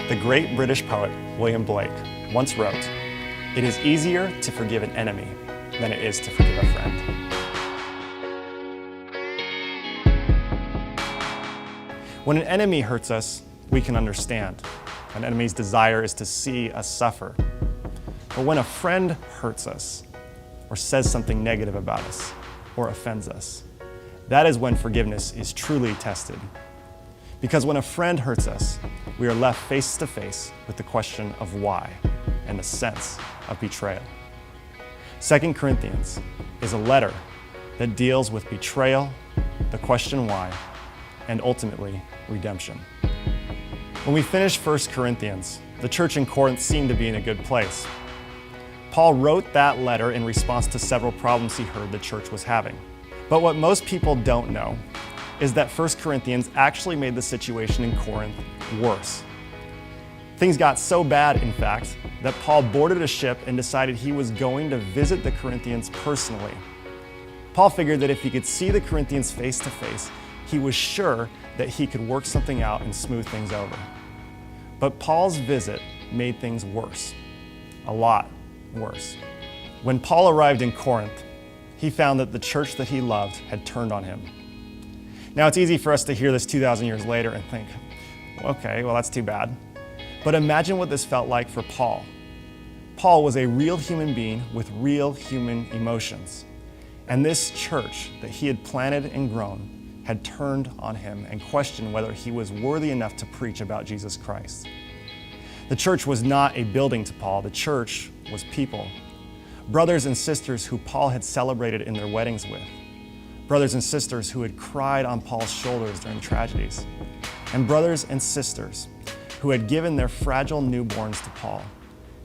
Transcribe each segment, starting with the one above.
The great British poet William Blake once wrote, "It is easier to forgive an enemy than it is to forgive a friend." When an enemy hurts us, we can understand. An enemy's desire is to see us suffer. But when a friend hurts us, or says something negative about us, or offends us, that is when forgiveness is truly tested. Because when a friend hurts us, we are left face to face with the question of why and the sense of betrayal. 2 Corinthians is a letter that deals with betrayal, the question why, and ultimately redemption. When we finish 1 Corinthians, the church in Corinth seemed to be in a good place. Paul wrote that letter in response to several problems he heard the church was having. But what most people don't know is that 1 Corinthians actually made the situation in Corinth worse. Things got so bad, in fact, that Paul boarded a ship and decided he was going to visit the Corinthians personally. Paul figured that if he could see the Corinthians face to face, he was sure that he could work something out and smooth things over. But Paul's visit made things worse, a lot worse. When Paul arrived in Corinth, he found that the church that he loved had turned on him. Now, it's easy for us to hear this 2,000 years later and think, okay, well, that's too bad. But imagine what this felt like for Paul. Paul was a real human being with real human emotions. And this church that he had planted and grown had turned on him and questioned whether he was worthy enough to preach about Jesus Christ. The church was not a building to Paul. The church was people. Brothers and sisters who Paul had celebrated in their weddings with. Brothers and sisters who had cried on Paul's shoulders during tragedies. And brothers and sisters who had given their fragile newborns to Paul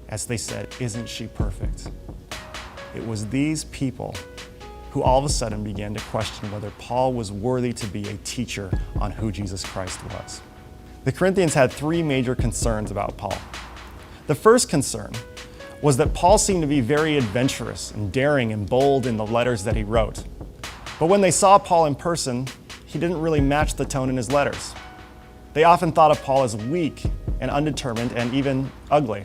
as they said, "Isn't she perfect?" It was these people who all of a sudden began to question whether Paul was worthy to be a teacher on who Jesus Christ was. The Corinthians had three major concerns about Paul. The first concern was that Paul seemed to be very adventurous and daring and bold in the letters that he wrote. But when they saw Paul in person, he didn't really match the tone in his letters. They often thought of Paul as weak and undetermined and even ugly.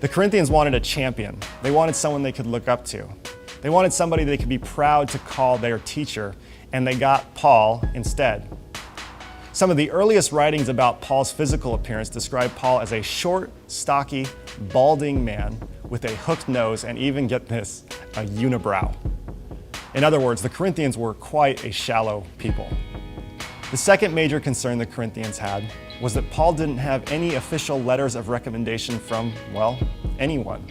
The Corinthians wanted a champion. They wanted someone they could look up to. They wanted somebody they could be proud to call their teacher, and they got Paul instead. Some of the earliest writings about Paul's physical appearance describe Paul as a short, stocky, balding man with a hooked nose and even, get this, a unibrow. In other words, the Corinthians were quite a shallow people. The second major concern the Corinthians had was that Paul didn't have any official letters of recommendation from, well, anyone.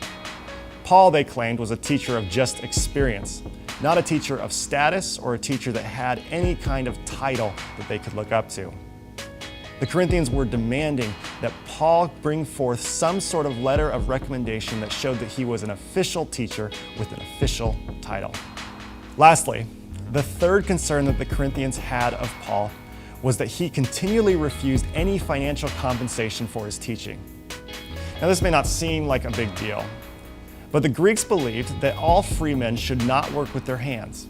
Paul, they claimed, was a teacher of just experience, not a teacher of status or a teacher that had any kind of title that they could look up to. The Corinthians were demanding that Paul bring forth some sort of letter of recommendation that showed that he was an official teacher with an official title. Lastly, the third concern that the Corinthians had of Paul was that he continually refused any financial compensation for his teaching. Now, this may not seem like a big deal, but the Greeks believed that all free men should not work with their hands.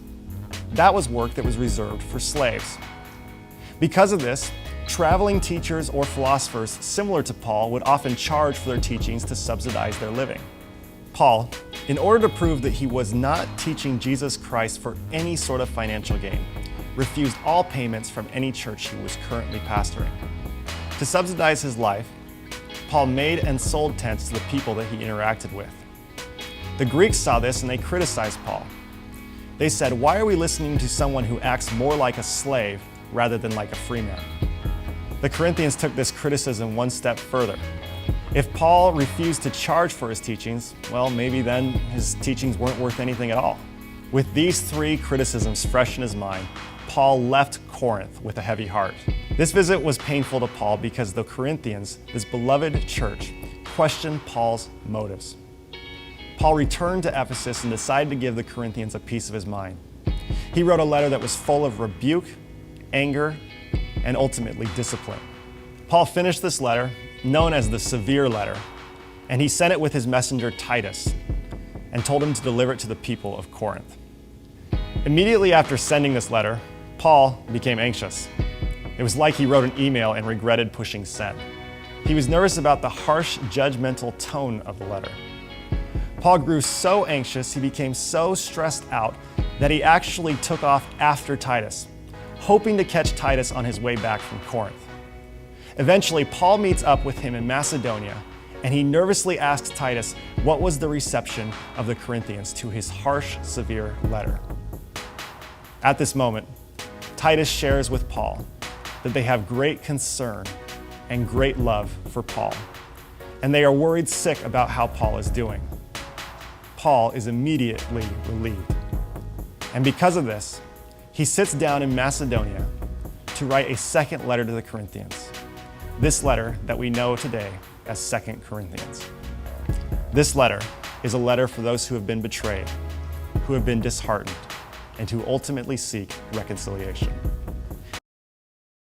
That was work that was reserved for slaves. Because of this, traveling teachers or philosophers similar to Paul would often charge for their teachings to subsidize their living. Paul, in order to prove that he was not teaching Jesus Christ for any sort of financial gain, refused all payments from any church he was currently pastoring. To subsidize his life, Paul made and sold tents to the people that he interacted with. The Greeks saw this and they criticized Paul. They said, "Why are we listening to someone who acts more like a slave rather than like a free man?" The Corinthians took this criticism one step further. If Paul refused to charge for his teachings, well, maybe then his teachings weren't worth anything at all. With these three criticisms fresh in his mind, Paul left Corinth with a heavy heart. This visit was painful to Paul because the Corinthians, this beloved church, questioned Paul's motives. Paul returned to Ephesus and decided to give the Corinthians a piece of his mind. He wrote a letter that was full of rebuke, anger, and ultimately discipline. Paul finished this letter, known as the Severe Letter, and he sent it with his messenger Titus and told him to deliver it to the people of Corinth. Immediately after sending this letter, Paul became anxious. It was like he wrote an email and regretted pushing send. He was nervous about the harsh, judgmental tone of the letter. Paul grew so anxious, he became so stressed out that he actually took off after Titus, hoping to catch Titus on his way back from Corinth. Eventually, Paul meets up with him in Macedonia, and he nervously asks Titus what was the reception of the Corinthians to his harsh, severe letter. At this moment, Titus shares with Paul that they have great concern and great love for Paul, and they are worried sick about how Paul is doing. Paul is immediately relieved. And because of this, he sits down in Macedonia to write a second letter to the Corinthians. This letter that we know today as 2 Corinthians. This letter is a letter for those who have been betrayed, who have been disheartened, and who ultimately seek reconciliation.